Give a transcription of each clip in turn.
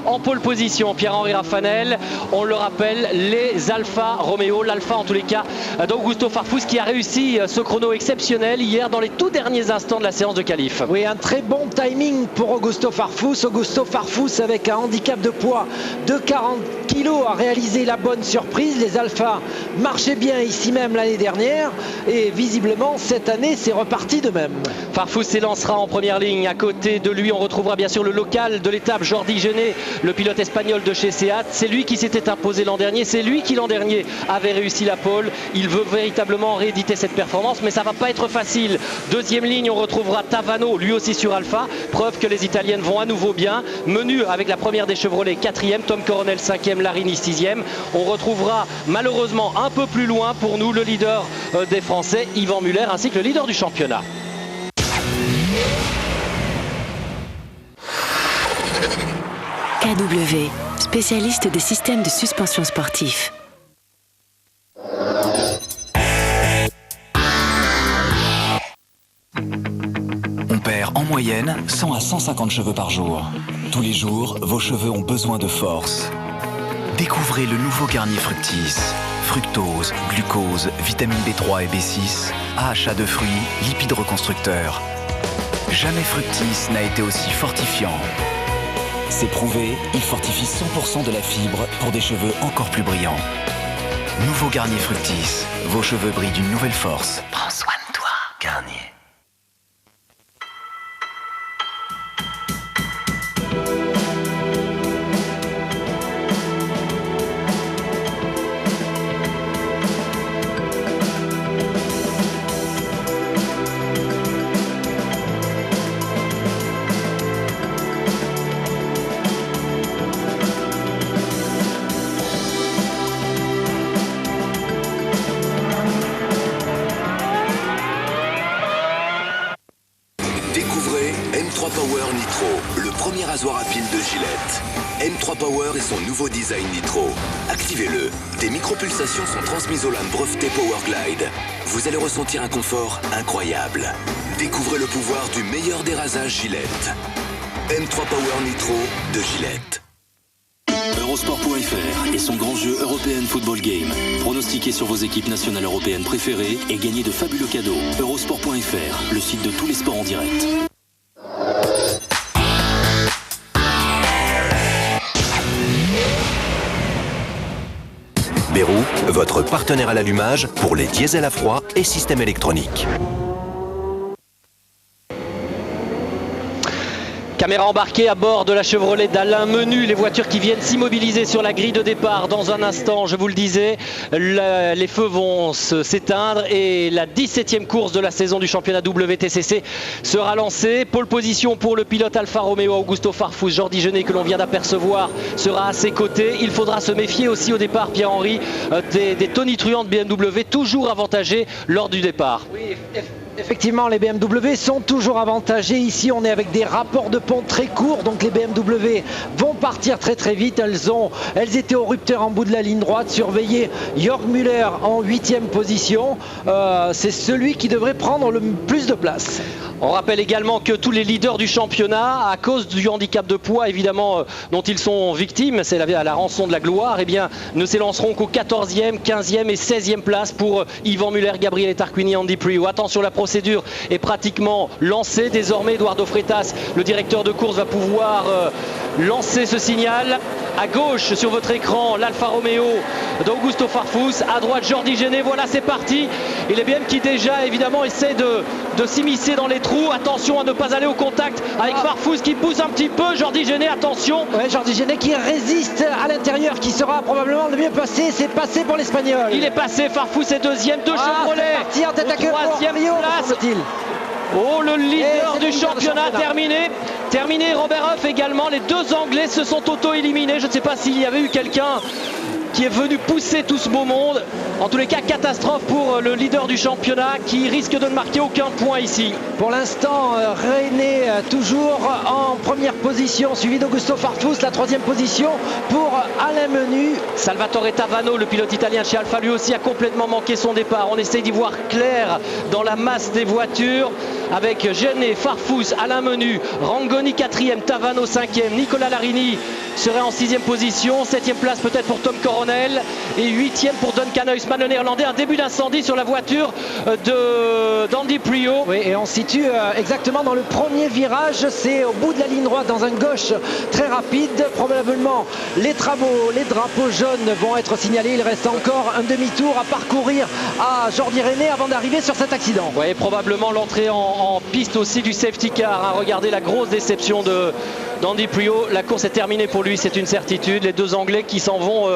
En pole position, Pierre-Henri Raffanel, on le rappelle, les Alfa Romeo, l'Alfa en tous les cas d'Augusto Farfus qui a réussi ce chrono exceptionnel hier dans les tout derniers instants de la séance de qualif. Oui, un très bon timing pour Augusto Farfus. Augusto Farfus avec un handicap de poids de 40 kg a réalisé la bonne surprise. Les Alfa marchaient bien ici même l'année dernière et visiblement cette année c'est reparti de même. Farfus s'élancera en première ligne. À côté de lui on retrouvera bien sûr le local de l'étape, Jordi Gené, le pilote espagnol de chez Seat. C'est lui qui s'était imposé l'an dernier, c'est lui qui l'an dernier avait réussi la pole. Il veut véritablement rééditer cette performance, mais ça va pas être facile. Deuxième ligne, on retrouvera Tavano, lui aussi sur Alpha. Preuve que les Italiennes vont à nouveau bien. Menu avec la première des Chevrolet, 4e, Tom Coronel 5e, Larini 6e. On retrouvera malheureusement un peu plus loin pour nous le leader des Français, Yvan Muller, ainsi que le leader du championnat. KW, spécialiste des systèmes de suspension sportifs. On perd en moyenne 100 à 150 cheveux par jour. Tous les jours, vos cheveux ont besoin de force. Découvrez le nouveau Garnier Fructis. Fructose, glucose, vitamine B3 et B6, AHA de fruits, lipides reconstructeurs. Jamais Fructis n'a été aussi fortifiant. C'est prouvé, il fortifie 100% de la fibre pour des cheveux encore plus brillants. Nouveau Garnier Fructis, vos cheveux brillent d'une nouvelle force. Prends soin de toi, Garnier. Découvrez M3 Power Nitro, le premier rasoir à pile de Gillette. M3 Power et son nouveau design Nitro. Activez-le. Des micropulsations sont transmises aux lames brevetées Power Glide. Vous allez ressentir un confort incroyable. Découvrez le pouvoir du meilleur des rasages Gillette. M3 Power Nitro de Gillette. Eurosport.fr et son grand jeu European Football Game. Pronostiquez sur vos équipes nationales européennes préférées et gagnez de fabuleux cadeaux. Eurosport.fr, le site de tous les sports en direct. Bérou, votre partenaire à l'allumage pour les diesels à froid et systèmes électroniques. Caméra embarquée à bord de la Chevrolet d'Alain Menu, les voitures qui viennent s'immobiliser sur la grille de départ dans un instant, je vous le disais, les feux vont s'éteindre et la 17e course de la saison du championnat WTCC sera lancée. Pole position pour le pilote Alfa Romeo Augusto Farfus, Jordi Gené que l'on vient d'apercevoir sera à ses côtés. Il faudra se méfier aussi au départ, Pierre-Henri, des tonitruantes BMW toujours avantagées lors du départ. Oui, effectivement, les BMW sont toujours avantagés. Ici, on est avec des rapports de pont très courts, donc les BMW vont partir très très vite. Elles étaient au rupteur en bout de la ligne droite. Surveillez Jörg Müller en 8e position. C'est celui qui devrait prendre le plus de place. On rappelle également que tous les leaders du championnat, à cause du handicap de poids évidemment dont ils sont victimes, c'est la rançon de la gloire, eh bien, ne s'élanceront qu'aux 14e, 15e et 16e place pour Yvan Muller, Gabriele Tarquini, Andy Priou. Attention, la procédure est pratiquement lancée. Désormais, Eduardo Freitas, le directeur de course, va pouvoir lancer ce signal. À gauche sur votre écran, l'Alfa Romeo d'Augusto Farfus. À droite, Jordi Gené. Voilà, c'est parti. Et les BM qui déjà évidemment essaient de s'immiscer dans les trous. Attention à ne pas aller au contact avec Farfus qui pousse un petit peu. Jordi Gené, attention. Ouais, Jordi Gené qui résiste à l'intérieur, qui sera probablement le mieux passé. C'est passé pour l'Espagnol. Il est passé. Farfus est deuxième. Deux Chevrolet. C'est parti en tête à queue. Troisième place. Oh, le leader du championnat terminé. Robert Huff également. Les deux Anglais se sont auto-éliminés. Je ne sais pas s'il y avait eu quelqu'un qui est venu pousser tout ce beau monde. En tous les cas, catastrophe pour le leader du championnat qui risque de ne marquer aucun point ici. Pour l'instant, René toujours en première position, suivi d'Augusto Farfus, la troisième position pour Alain Menu. Salvatore Tavano, le pilote italien chez Alfa, lui aussi a complètement manqué son départ. On essaye d'y voir clair dans la masse des voitures avec Genet, Farfus, Alain Menu, Rangoni 4e, Tavano 5e, Nicola Larini serait en 6e position, 7e place peut-être pour Tom Coronel et 8e pour Duncan Huisman, le néerlandais. Un début d'incendie sur la voiture d'Andy Priaulx. Oui, et on se situe exactement dans le premier virage, c'est au bout de la ligne droite dans un gauche très rapide. Probablement les travaux, les drapeaux jaunes vont être signalés. Il reste encore un demi-tour à parcourir à Jordi René avant d'arriver sur cet accident. Oui, probablement l'entrée en piste aussi du safety car. Hein. Regardez la grosse déception d'Andy Priaulx. La course est terminée pour lui, c'est une certitude. Les deux Anglais qui s'en vont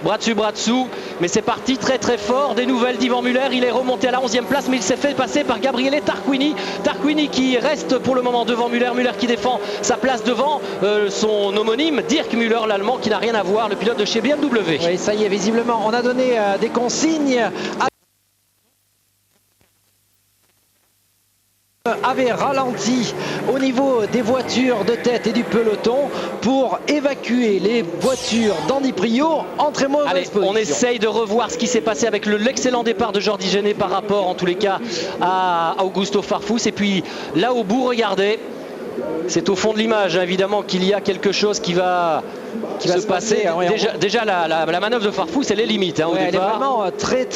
bras dessous. Mais c'est parti très très fort. Des nouvelles d'Yvan Muller. Il est remonté à la 11e place, mais il s'est fait passer par Gabriele Tarquini. Tarquini qui reste pour le moment devant Muller. Muller qui défend sa place devant son homonyme Dirk Muller, l'Allemand, qui n'a rien à voir, le pilote de chez BMW. Oui, ça y est, visiblement, on a donné des consignes avait ralenti au niveau des voitures de tête et du peloton pour évacuer les voitures d'Andy Priaulx en très mauvaise position. On essaye de revoir ce qui s'est passé avec l'excellent départ de Jordi Genet par rapport en tous les cas à Augusto Farfus. Et puis là au bout, regardez, c'est au fond de l'image hein, évidemment qu'il y a quelque chose qui va se passer. Déjà la manœuvre de Farfus, elle est limite hein, au départ. Elle est vraiment très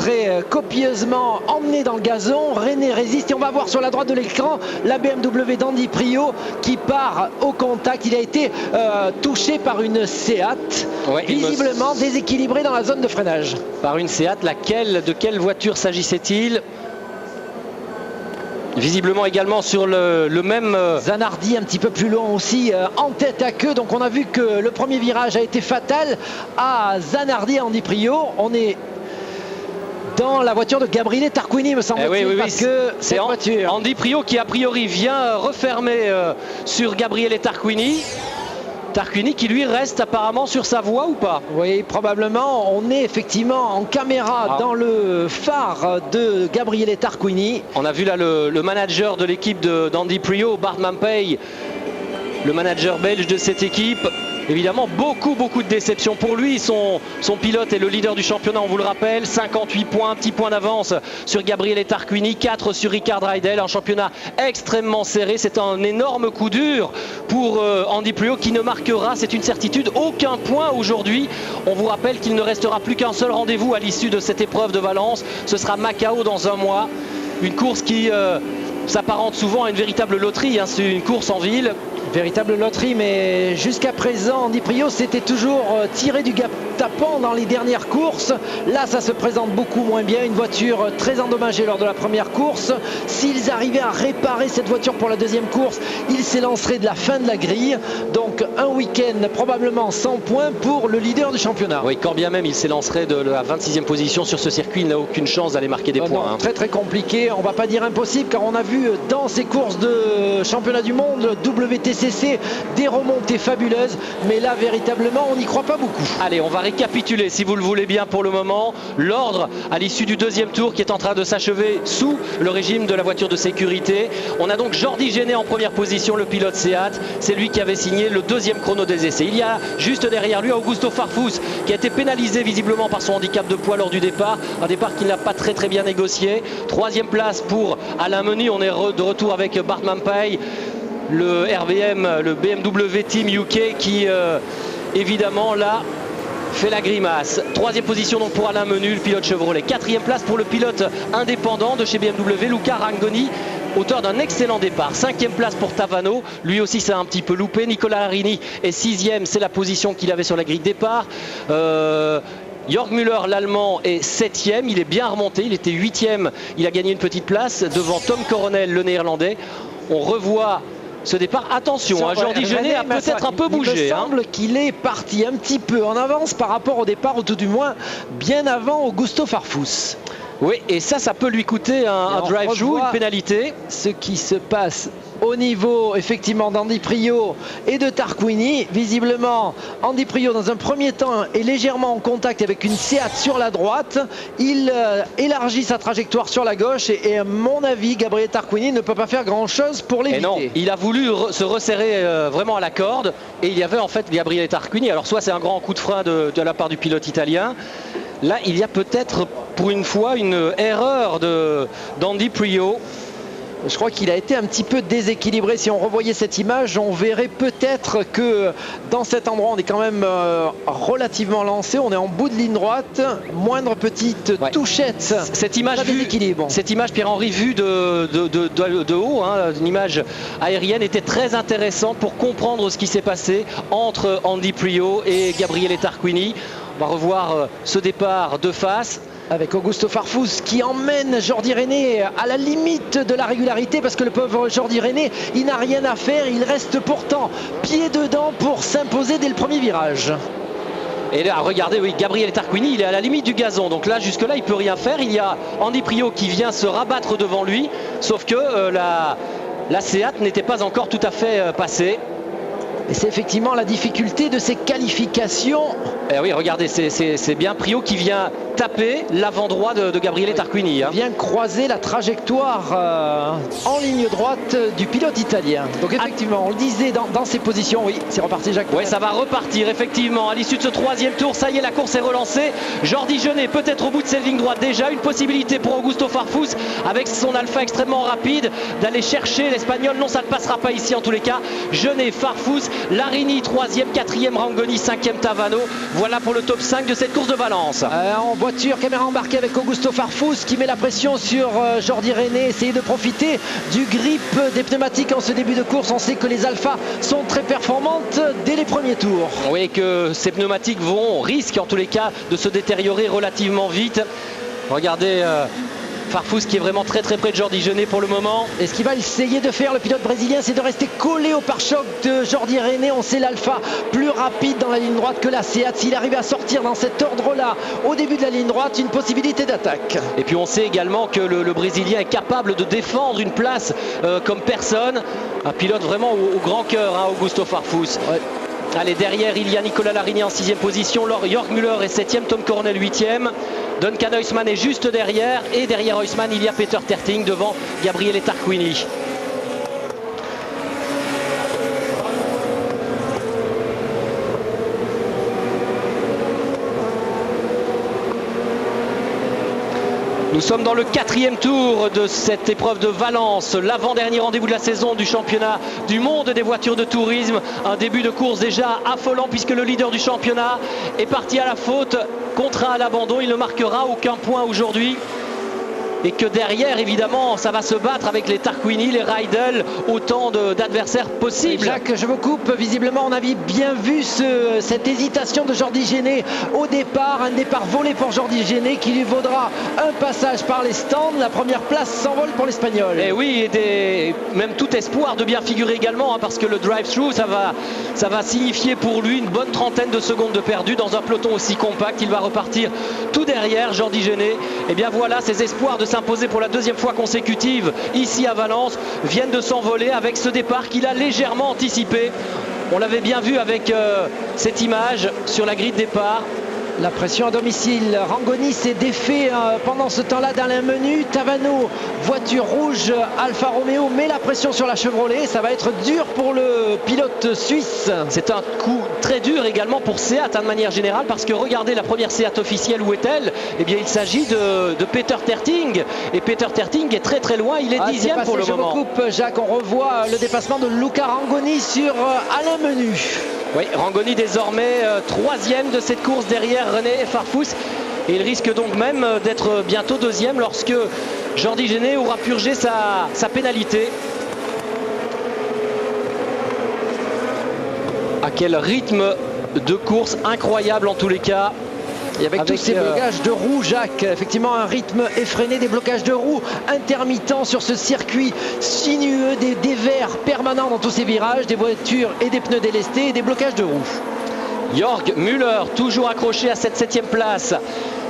copieusement emmenée dans le gazon. René résiste et on va voir sur la droite de l'écran la BMW d'Andy Priaulx qui part au contact. Il a été touché par une Seat, visiblement déséquilibré dans la zone de freinage. Par une Seat, de quelle voiture s'agissait-il ? Visiblement également sur le même... Zanardi un petit peu plus loin aussi, en tête à queue. Donc on a vu que le premier virage a été fatal à Zanardi et Andy Priaulx. On est dans la voiture de Gabriele Tarquini, me semble-t-il, parce que c'est Andy Priaulx qui a priori vient refermer sur Gabriele Tarquini. Tarquini qui lui reste apparemment sur sa voie ou pas? Oui, probablement. On est effectivement en caméra dans le phare de Gabriele Tarquini. On a vu là le manager de l'équipe d'Andy Priaulx, Bart Mampey, le manager belge de cette équipe. Évidemment, beaucoup de déceptions pour lui. Son pilote est le leader du championnat, on vous le rappelle. 58 points, un petit point d'avance sur Gabriele Tarquini, 4 sur Rickard Reidel. Un championnat extrêmement serré. C'est un énorme coup dur pour Andy Priaulx qui ne marquera, c'est une certitude, aucun point aujourd'hui. On vous rappelle qu'il ne restera plus qu'un seul rendez-vous à l'issue de cette épreuve de Valence. Ce sera Macao dans un mois. Une course qui s'apparente souvent à une véritable loterie. Hein. C'est une course en ville. Véritable loterie, mais jusqu'à présent, Andy Priaulx s'était toujours tiré du guet-apens dans les dernières courses. Là, ça se présente beaucoup moins bien. Une voiture très endommagée lors de la première course. S'ils arrivaient à réparer cette voiture pour la deuxième course, ils s'élanceraient de la fin de la grille. Donc, un week-end probablement 100 points pour le leader du championnat. Oui, quand bien même il s'élancerait de la 26e position sur ce circuit, il n'a aucune chance d'aller marquer des points. Non, très compliqué. On ne va pas dire impossible, car on a vu dans ces courses de championnat du monde, WTCC, des remontées fabuleuses, mais là véritablement on n'y croit pas beaucoup. Allez, on va récapituler si vous le voulez bien pour le moment l'ordre à l'issue du deuxième tour qui est en train de s'achever sous le régime de la voiture de sécurité. On a donc Jordi Genet en première position, le pilote Seat, c'est lui qui avait signé le deuxième chrono des essais. Il y a juste derrière lui Augusto Farfus qui a été pénalisé visiblement par son handicap de poids lors du départ, un départ qu'il n'a pas très bien négocié. Troisième place pour Alain Menu, on est de retour avec Bart Mampey, le RBM, le BMW Team UK qui évidemment là fait la grimace. Troisième position donc pour Alain Menu, le pilote Chevrolet. Quatrième place pour le pilote indépendant de chez BMW, Luca Rangoni, auteur d'un excellent départ. Cinquième place pour Tavano, lui aussi c'est un petit peu loupé. Nicola Larini est sixième, c'est la position qu'il avait sur la grille de départ. Jörg Müller, l'Allemand, est 7e, il est bien remonté, il était 8e, il a gagné une petite place devant Tom Coronel, le Néerlandais. On revoit ce départ, attention, Jordi Genet a peut-être un peu bougé. Il me semble qu'il est parti un petit peu en avance par rapport au départ, ou tout du moins bien avant Augusto Farfus. Oui, et ça peut lui coûter un drive-through, une pénalité. Ce qui se passe au niveau effectivement d'Andy Priaulx et de Tarquini. Visiblement, Andy Priaulx dans un premier temps est légèrement en contact avec une Seat sur la droite. Il élargit sa trajectoire sur la gauche et à mon avis, Gabriel Tarquini ne peut pas faire grand chose pour l'éviter. Non, il a voulu se resserrer vraiment à la corde et il y avait en fait Gabriel Tarquini. Alors soit c'est un grand coup de frein de la part du pilote italien. Là, il y a peut-être pour une fois une erreur d'Andy Priaulx. Je crois qu'il a été un petit peu déséquilibré. Si on revoyait cette image, on verrait peut-être que dans cet endroit, on est quand même relativement lancé. On est en bout de ligne droite, moindre petite touchette. Cette image, Pierre-Henri, vue de haut, hein, une image aérienne, était très intéressante pour comprendre ce qui s'est passé entre Andy Priaulx et Gabriele Tarquini. On va revoir ce départ de face. Avec Augusto Farfus qui emmène Jordi René à la limite de la régularité parce que le pauvre Jordi René, il n'a rien à faire. Il reste pourtant pied dedans pour s'imposer dès le premier virage. Et là, regardez, oui, Gabriele Tarquini, il est à la limite du gazon. Donc là, jusque-là, il ne peut rien faire. Il y a Andy Priaulx qui vient se rabattre devant lui. Sauf que la Seat n'était pas encore tout à fait passée. Et c'est effectivement la difficulté de ces qualifications. Eh oui, regardez, c'est bien Priaulx qui vient taper l'avant droit de Gabriele Tarquini. Hein. Il vient croiser la trajectoire en ligne droite du pilote italien. Donc effectivement, on le disait dans ces positions, oui, c'est reparti Jacques. Oui, ça va repartir effectivement à l'issue de ce troisième tour. Ça y est, la course est relancée. Jordi Genet peut-être au bout de cette ligne droite déjà. Une possibilité pour Augusto Farfus avec son Alpha extrêmement rapide d'aller chercher l'Espagnol. Non, ça ne passera pas ici en tous les cas. Genet, Farfus, Larini 3e, 4e Rangoni, 5e Tavano. Voilà pour le top 5 de cette course de Valence. En voiture, caméra embarquée avec Augusto Farfus qui met la pression sur Jordi René. Essayer de profiter du grip des pneumatiques en ce début de course. On sait que les Alpha sont très performantes dès les premiers tours. Oui, que ces pneumatiques risquent en tous les cas de se détériorer relativement vite. Regardez Farfus qui est vraiment très près de Jordi Genet pour le moment. Et ce qu'il va essayer de faire le pilote brésilien, c'est de rester collé au pare-choc de Jordi René. On sait l'Alpha plus rapide dans la ligne droite que la Seat. S'il arrive à sortir dans cet ordre-là au début de la ligne droite, une possibilité d'attaque. Et puis on sait également que le Brésilien est capable de défendre une place comme personne. Un pilote vraiment au grand cœur, hein, Augusto Farfus. Ouais. Allez, derrière, il y a Nicolas Larini en 6e position. Jörg Müller est 7e, Tom Coronel 8e. Duncan Huisman est juste derrière. Et derrière Huisman, il y a Peter Terting devant Gabriele Tarquini. Nous sommes dans le 4e tour de cette épreuve de Valence, l'avant-dernier rendez-vous de la saison du championnat du monde des voitures de tourisme. Un début de course déjà affolant puisque le leader du championnat est parti à la faute, contraint à l'abandon. Il ne marquera aucun point aujourd'hui. Et que derrière, évidemment, ça va se battre avec les Tarquini, les Rydell, autant d'adversaires possibles. Jacques, je vous coupe. Visiblement, on avait bien vu cette hésitation de Jordi Genet au départ. Un départ volé pour Jordi Genet qui lui vaudra un passage par les stands. La première place s'envole pour l'Espagnol. Et oui, et même tout espoir de bien figurer également, hein, parce que le drive-thru, ça va signifier pour lui une bonne trentaine de secondes de perdu dans un peloton aussi compact. Il va repartir tout derrière, Jordi Genet. Et bien voilà, ses espoirs de s'imposer pour la 2e fois consécutive ici à Valence viennent de s'envoler avec ce départ qu'il a légèrement anticipé. On l'avait bien vu avec cette image sur la grille de départ. La pression à domicile. Rangoni s'est défait pendant ce temps-là d'Alain Menu. Tavano, voiture rouge, Alfa Romeo met la pression sur la Chevrolet. Ça va être dur pour le pilote suisse. C'est un coup très dur également pour Seat de manière générale, parce que regardez la première Seat officielle, où est-elle? Eh bien il s'agit de Peter Terting. Et Peter Terting est très loin, il est 10e pour le moment. Je vous coupe Jacques, on revoit le dépassement de Luca Rangoni sur Alain Menu. Oui, Rangoni désormais 3e de cette course derrière René Farfus. Et il risque donc même d'être bientôt 2e lorsque Jordi Genet aura purgé sa pénalité. À quel rythme de course incroyable en tous les cas. Et avec tous ces blocages de roues, Jacques, effectivement un rythme effréné, des blocages de roues intermittents sur ce circuit sinueux, des dévers permanents dans tous ces virages, des voitures et des pneus délestés et des blocages de roues. Jörg Müller toujours accroché à cette 7e place.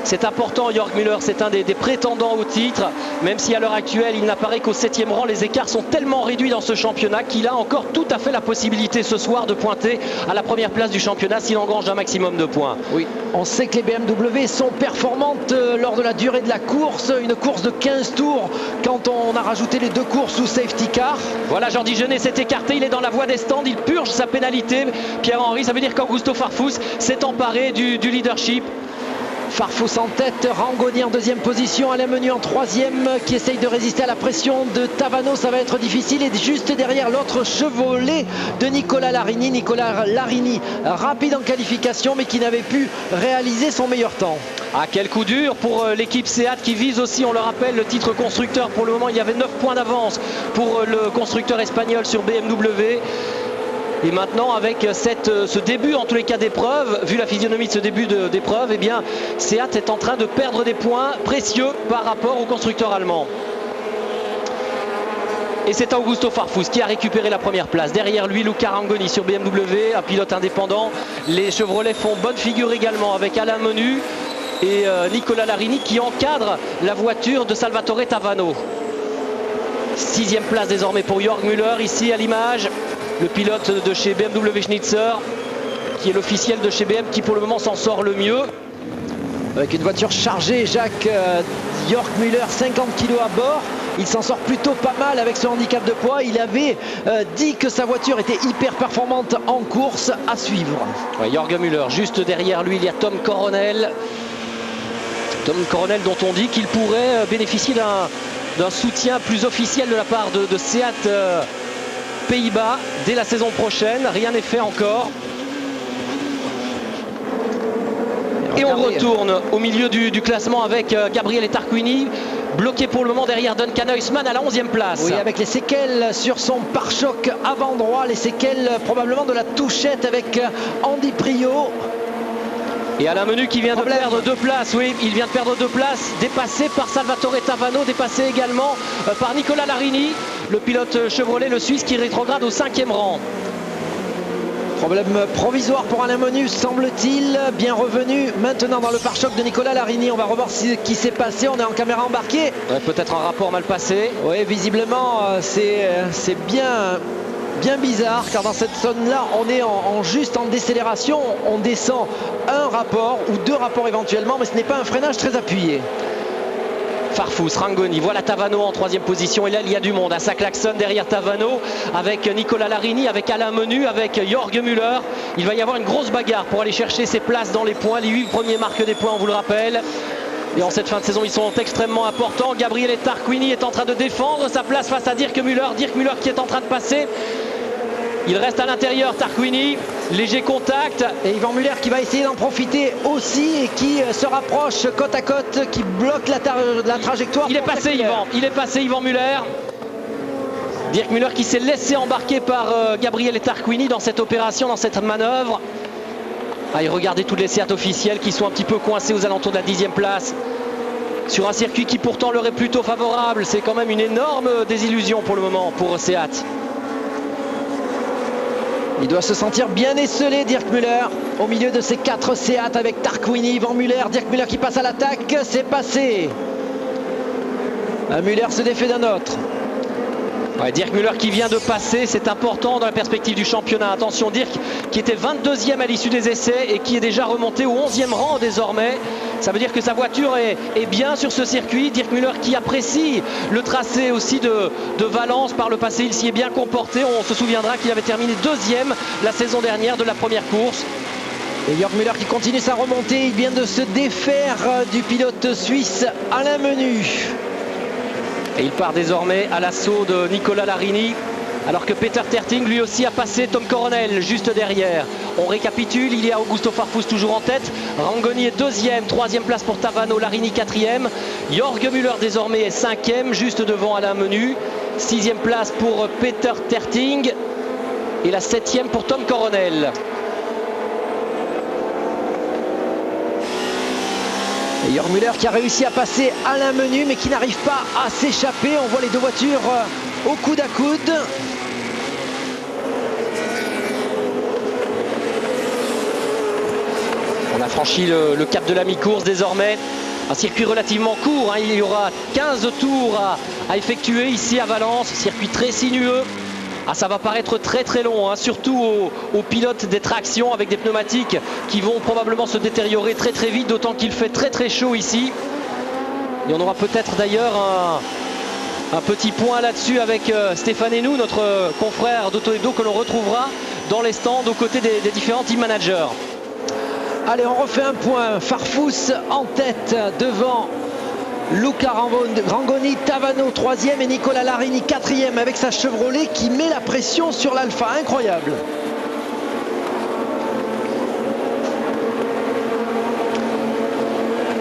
C'est important, Jörg Müller, c'est un des prétendants au titre, même si à l'heure actuelle il n'apparaît qu'au 7e rang. Les écarts sont tellement réduits dans ce championnat qu'il a encore tout à fait la possibilité ce soir de pointer à la première place du championnat s'il engrange un maximum de points. Oui, on sait que les BMW sont performantes lors de la durée de la course, une course de 15 tours quand on a rajouté les 2 courses sous safety car. Voilà, Jordi Genet s'est écarté, il est dans la voie des stands, il purge sa pénalité. Pierre-Henri, ça veut dire qu'Augusto Farfus s'est emparé du leadership. Farfus en tête, Rangoni en 2e position, Alain Menu en 3e qui essaye de résister à la pression de Tavano, ça va être difficile, et juste derrière l'autre Chevrolet de Nicola Larini. Nicola Larini rapide en qualification mais qui n'avait pu réaliser son meilleur temps. Ah, quel coup dur pour l'équipe Seat qui vise aussi, on le rappelle, le titre constructeur. Pour le moment il y avait 9 points d'avance pour le constructeur espagnol sur BMW. Et maintenant, avec ce début, en tous les cas, d'épreuve, vu la physionomie de ce début d'épreuve, eh bien, Seat est en train de perdre des points précieux par rapport au constructeur allemand. Et c'est Augusto Farfus qui a récupéré la première place. Derrière lui, Luca Rangoni sur BMW, un pilote indépendant. Les Chevrolet font bonne figure également avec Alain Menu et Nicola Larini qui encadre la voiture de Salvatore Tavano. 6e place désormais pour Jörg Müller, ici à l'image. Le pilote de chez BMW Schnitzer, qui est l'officiel de chez BM, qui pour le moment s'en sort le mieux. Avec une voiture chargée, Jacques, Jörg Müller, 50 kg à bord. Il s'en sort plutôt pas mal avec ce handicap de poids. Il avait dit que sa voiture était hyper performante en course, à suivre. Ouais, Jörg Müller, juste derrière lui, il y a Tom Coronel. Tom Coronel dont on dit qu'il pourrait bénéficier d'un soutien plus officiel de la part de Seat Pays-Bas dès la saison prochaine. Rien n'est fait encore. Et on retourne au milieu du classement avec Gabriele Tarquini, bloqué pour le moment derrière Duncan Huisman à la 11e place. Oui, avec les séquelles sur son pare-choc avant droit, les séquelles probablement de la touchette avec Andy Priaulx. Et Alain Menu qui vient de perdre 2 places, oui, il vient de perdre 2 places, dépassé par Salvatore Tavano, dépassé également par Nicola Larini, le pilote Chevrolet, le Suisse qui rétrograde au 5e rang. Problème provisoire pour Alain Menu, semble-t-il, bien revenu maintenant dans le pare-choc de Nicola Larini. On va revoir ce qui s'est passé, on est en caméra embarquée. Ouais, peut-être un rapport mal passé. Oui, visiblement, c'est bien bizarre, car dans cette zone-là, on est juste en décélération. On descend un rapport ou 2 rapports éventuellement, mais ce n'est pas un freinage très appuyé. Farfus, Rangoni, voilà Tavano en 3e position, et là il y a du monde, ça klaxonne derrière Tavano avec Nicola Larini, avec Alain Menu, avec Jörg Müller. Il va y avoir une grosse bagarre pour aller chercher ses places dans les points. Les 8 premiers marquent des points, on vous le rappelle. Et en cette fin de saison, ils sont extrêmement importants. Gabriele Tarquini est en train de défendre sa place face à Dirk Müller. Dirk Müller qui est en train de passer. Il reste à l'intérieur, Tarquini, léger contact. Et Yvan Müller qui va essayer d'en profiter aussi et qui se rapproche côte à côte, qui bloque la trajectoire. Il est passé Yvan Müller. Dirk Müller qui s'est laissé embarquer par Gabriele Tarquini dans cette opération, dans cette manœuvre. Ah, et regardez tous les Seat officiels qui sont un petit peu coincés aux alentours de la 10e place. Sur un circuit qui pourtant leur est plutôt favorable. C'est quand même une énorme désillusion pour le moment pour Seat. Il doit se sentir bien esselé, Dirk Müller, au milieu de ces 4 Seat avec Tarquini, Yvan Müller. Dirk Müller qui passe à l'attaque, c'est passé. Müller se défait d'un autre. Ouais, Dirk Müller qui vient de passer, c'est important dans la perspective du championnat. Attention, Dirk qui était 22e à l'issue des essais et qui est déjà remonté au 11e rang désormais. Ça veut dire que sa voiture est bien sur ce circuit. Dirk Müller qui apprécie le tracé aussi de Valence par le passé, il s'y est bien comporté. On se souviendra qu'il avait terminé 2e la saison dernière de la première course. Et Jörg Müller qui continue sa remontée, il vient de se défaire du pilote suisse Alain Menu. Et il part désormais à l'assaut de Nicola Larini, alors que Peter Terting lui aussi a passé Tom Coronel juste derrière. On récapitule, il y a Augusto Farfus toujours en tête, Rangoni est 2e, 3e place pour Tavano, Larini 4e, Jörg Müller désormais est 5e, juste devant Alain Menu, 6e place pour Peter Terting et la 7e pour Tom Coronel. Et Jörg Müller qui a réussi à passer Alain Menu mais qui n'arrive pas à s'échapper. On voit les 2 voitures au coude à coude. On a franchi le cap de la mi-course désormais. Un circuit relativement court, hein. Il y aura 15 tours à effectuer ici à Valence. Circuit très sinueux. Ah, ça va paraître très très long, hein, surtout aux pilotes des tractions avec des pneumatiques qui vont probablement se détériorer très très vite, d'autant qu'il fait très très chaud ici. Et on aura peut-être d'ailleurs un petit point là-dessus avec Stéphane Henou, notre confrère d'Auto Hebdo, que l'on retrouvera dans les stands aux côtés des différents team managers. Allez, on refait un point. Farfus en tête devant Luca Rangoni, Tavano 3e et Nicola Larini 4e avec sa Chevrolet qui met la pression sur l'Alpha. Incroyable.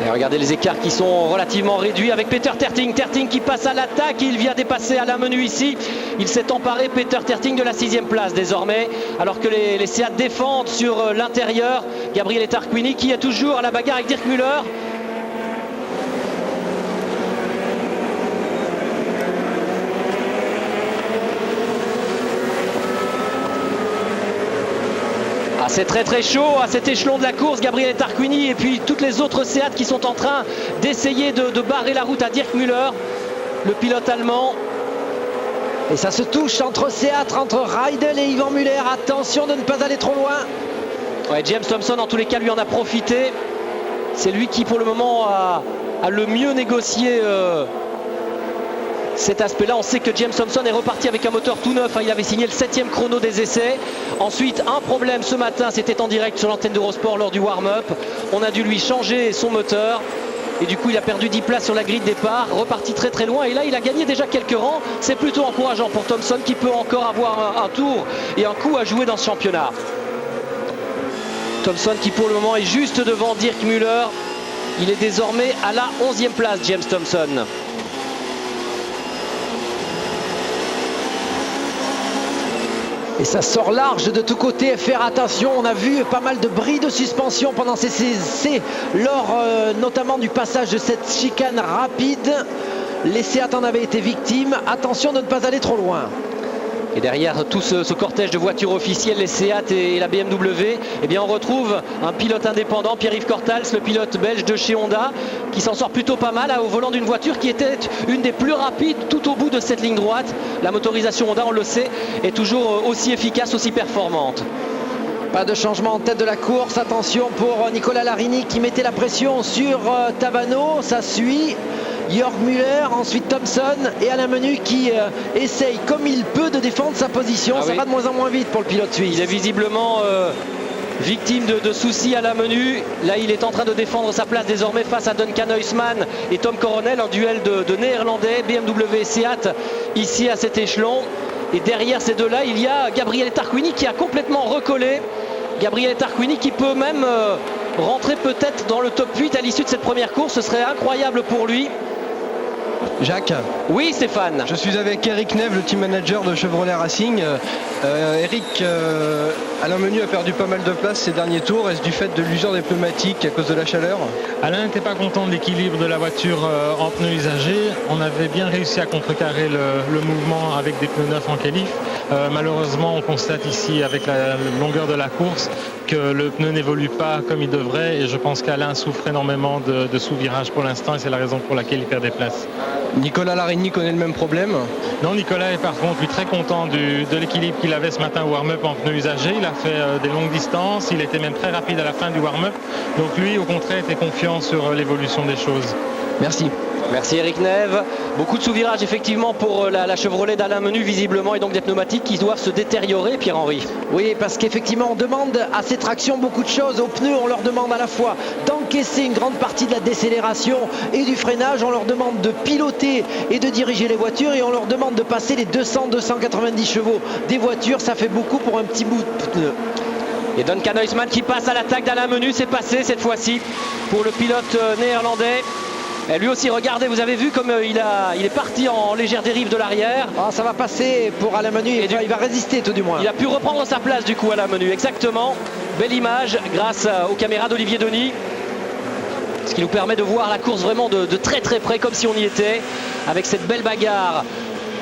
Et regardez les écarts qui sont relativement réduits avec Peter Terting. Terting qui passe à l'attaque, il vient dépasser Alain Menu ici. Il s'est emparé, Peter Terting, de la 6e place désormais, alors que les Seat défendent sur l'intérieur. Gabriele Tarquini qui est toujours à la bagarre avec Dirk Müller. C'est très très chaud à cet échelon de la course. Gabriele Tarquini et puis toutes les autres Seat qui sont en train d'essayer de barrer la route à Dirk Müller, le pilote allemand. Et ça se touche entre Seat, entre Reidel et Yvan Muller. Attention de ne pas aller trop loin. Ouais, James Thompson en tous les cas lui en a profité. C'est lui qui pour le moment a le mieux négocié cet aspect-là. On sait que James Thompson est reparti avec un moteur tout neuf, hein. Il avait signé le 7e chrono des essais. Ensuite, un problème ce matin, c'était en direct sur l'antenne d'Eurosport lors du warm-up. On a dû lui changer son moteur. Et du coup, il a perdu 10 places sur la grille de départ, reparti très très loin. Et là, il a gagné déjà quelques rangs. C'est plutôt encourageant pour Thompson qui peut encore avoir un tour et un coup à jouer dans ce championnat. Thompson qui pour le moment est juste devant Dirk Müller. Il est désormais à la 11e place, James Thompson. Et ça sort large de tous côtés. Faire attention, on a vu pas mal de bris de suspension pendant ces essais lors notamment du passage de cette chicane rapide. Les Seat en avaient été victimes. Attention de ne pas aller trop loin. Et derrière tout ce cortège de voitures officielles, les Seat et la BMW, eh bien on retrouve un pilote indépendant, Pierre-Yves Cortals, le pilote belge de chez Honda, qui s'en sort plutôt pas mal au volant d'une voiture qui était une des plus rapides tout au bout de cette ligne droite. La motorisation Honda, on le sait, est toujours aussi efficace, aussi performante. Pas de changement en tête de la course. Attention pour Nicola Larini qui mettait la pression sur Tavano. Ça suit. Jörg Müller, ensuite Thompson et Alain Menu qui essaye comme il peut de défendre sa position. Ça va de moins en moins vite pour le pilote suisse. Il est visiblement victime de soucis à la Menu. Là, il est en train de défendre sa place désormais face à Duncan Huisman et Tom Coronel, un duel de néerlandais, BMW et Seat ici à cet échelon. Et derrière ces deux-là, il y a Gabriele Tarquini qui a complètement recollé. Gabriele Tarquini qui peut même rentrer peut-être dans le top 8 à l'issue de cette première course. Ce serait incroyable pour lui. Jacques. Oui, Stéphane. Je suis avec Eric Neve, le team manager de Chevrolet Racing. Eric, Alain Menu a perdu pas mal de place ces derniers tours. Est-ce du fait de l'usure des pneumatiques à cause de la chaleur? Alain n'était pas content de l'équilibre de la voiture en pneus usagés. On avait bien réussi à contrecarrer le mouvement avec des pneus neufs en qualif. Malheureusement, on constate ici avec la longueur de la course que le pneu n'évolue pas comme il devrait, et je pense qu'Alain souffre énormément de sous-virage pour l'instant, et c'est la raison pour laquelle il perd des places. Nicolas Larini connaît le même problème? Non, Nicolas est par contre lui très content de l'équilibre qu'il avait ce matin au warm-up en pneus usagés. Il a fait des longues distances, il était même très rapide à la fin du warm-up, donc lui au contraire était confiant sur l'évolution des choses. Merci. Merci Eric Neve. Beaucoup de sous-virages effectivement pour la Chevrolet d'Alain Menu visiblement, et donc des pneumatiques qui doivent se détériorer, Pierre-Henri. Oui, parce qu'effectivement on demande à ces tractions beaucoup de choses. Aux pneus, on leur demande à la fois d'encaisser une grande partie de la décélération et du freinage. On leur demande de piloter et de diriger les voitures, et on leur demande de passer les 200-290 chevaux des voitures. Ça fait beaucoup pour un petit bout de pneu. Et Duncan Huisman qui passe à l'attaque d'Alain Menu, c'est passé cette fois-ci pour le pilote néerlandais. Et lui aussi, regardez, vous avez vu comme il est parti en légère dérive de l'arrière. Ah, ça va passer pour Alain Menu, et il va résister tout du moins. Il a pu reprendre sa place du coup, Alain Menu, exactement. Belle image grâce aux caméras d'Olivier Denis. Ce qui nous permet de voir la course vraiment de très très près, comme si on y était, avec cette belle bagarre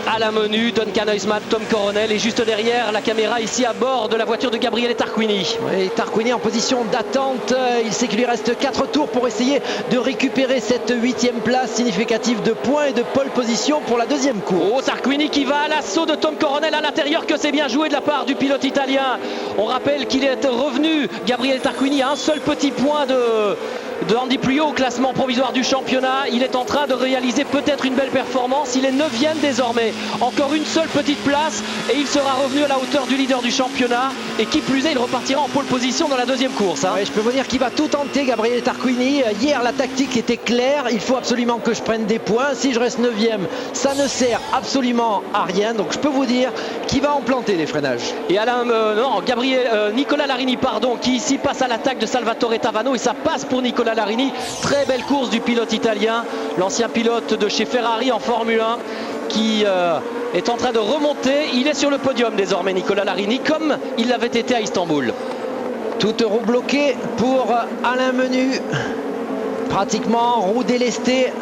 Alain Menu, Duncan Huysmans, Tom Coronel et juste derrière la caméra ici à bord de la voiture de Gabriele Tarquini. Oui, Tarquini en position d'attente. Il sait qu'il lui reste 4 tours pour essayer de récupérer cette 8e place significative de points et de pole position pour la deuxième course. Oh, Tarquini qui va à l'assaut de Tom Coronel à l'intérieur, que c'est bien joué de la part du pilote italien. On rappelle qu'il est revenu, Gabriele Tarquini, à un seul petit point de Andy Priaulx au classement provisoire du championnat. Il est en train de réaliser peut-être une belle performance. Il est 9e désormais. Encore une seule petite place et il sera revenu à la hauteur du leader du championnat. Et qui plus est, il repartira en pole position dans la deuxième course. Ouais, je peux vous dire qu'il va tout tenter, Gabriele Tarquini. Hier, la tactique était claire. Il faut absolument que je prenne des points. Si je reste 9e, ça ne sert absolument à rien. Donc je peux vous dire qu'il va en planter des freinages. Et Nicolas Larini, qui ici passe à l'attaque de Salvatore Tavano. Et ça passe pour Nicolas Larini. Très belle course du pilote italien, l'ancien pilote de chez Ferrari en Formule 1 qui est en train de remonter. Il est sur le podium désormais, Nicolas Larini, comme il l'avait été à Istanbul. Toute roue bloquée pour Alain Menu, pratiquement roue délestée